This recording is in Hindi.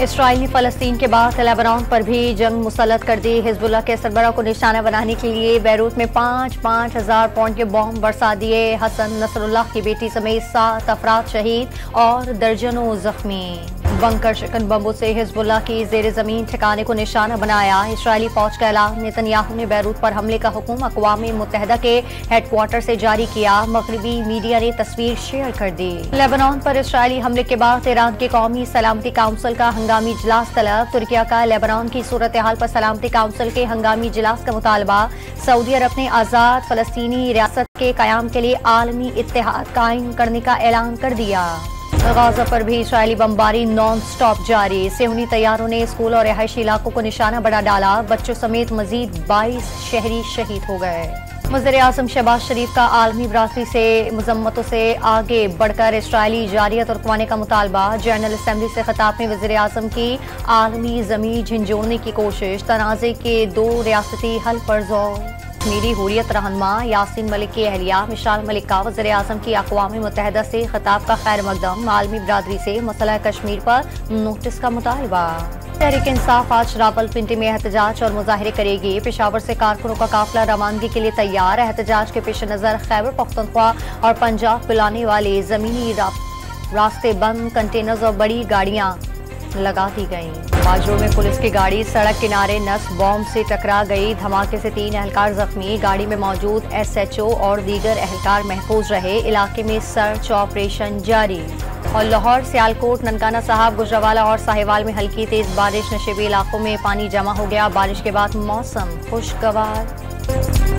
इसराइल ने फ़लस्तीन के बाद लेबनान पर भी जंग मुसल्लत कर दी। हिजबुल्लाह के सरबराह को निशाना बनाने के लिए बैरूत में 5,000 पाउंड के बॉम्ब बरसा दिए। हसन नसरुल्लाह की बेटी समेत 7 अफराद शहीद और दर्जनों जख्मी। बंकर शिकन बमों से हिजबुल्लाह की जेर जमीन ठिकाने को निशाना बनाया। इसराइली फौज का ऐलान। नेतन्याहू ने बैरूत पर हमले का हुक्म अक़वाम मुत्तहिदा के हेडक्वार्टर से जारी किया। मगरबी मीडिया ने तस्वीर शेयर कर दी। लेबनान पर इसराइली हमले के बाद ईरान के कौमी सलामती काउंसिल का हंगामी इजलास तलब। तुर्किया का लेबनान की सूरत हाल पर सलामती काउंसिल के हंगामी इजलास का मुतालबा। सऊदी अरब ने आज़ाद फ़लस्तीनी रियासत के क़याम के लिए आलमी इत्तेहाद कायम करने का ऐलान कर दिया। गाजा पर भी इसराइली बमबारी नॉन स्टॉप जारी। सेहूनी तैयारों ने स्कूल और रिहायशी इलाकों को निशाना बना डाला। बच्चों समेत मजीद 22 शहरी शहीद हो गए। वज़ीर-ए-आज़म शहबाज शरीफ का आलमी बरादरी से मज़म्मतों से आगे बढ़कर इसराइली जारियत और ख़वाने का मुतालबा। जनरल असम्बली से खिताब में वज़ीर-ए-आज़म की आलमी ज़मीन झंझोड़ने की कोशिश। तनाज़े के 2 रियासती हल पर जोर। कश्मीरी हुर्रियत रहनुमा यासीन मलिक की अहलिया मिशाल मलिक का वज़ीर-ए-आज़म की अक़वाम मुत्तहिदा से खिताब का खैर मकदम। आलमी बरादरी से मसला कश्मीर पर नोटिस का मुतालबा। तहरीक इंसाफ आज रावलपिंडी में एहतजाज और मुजाहरे करेगी। पेशावर से कारकुनों का काफिला रवानगी के लिए तैयार। एहतजाज के पेश नज़र खैबर पख्तूनख्वा और पंजाब पिलाने वाले ज़मीनी रास्ते बंद। कंटेनर्स और बड़ी गाड़ियाँ लगा दी गई। बाजू में पुलिस की गाड़ी सड़क किनारे नस्ब बॉम्ब से टकरा गई। धमाके से 3 एहलकार जख्मी। गाड़ी में मौजूद SHO और दीगर एहलकार महफूज रहे। इलाके में सर्च ऑपरेशन जारी। और लाहौर, सियालकोट, ननकाना साहब, गुजरावाला और साहिवाल में हल्की तेज बारिश। नशेबी इलाकों में पानी जमा हो गया। बारिश के बाद मौसम खुशगवार।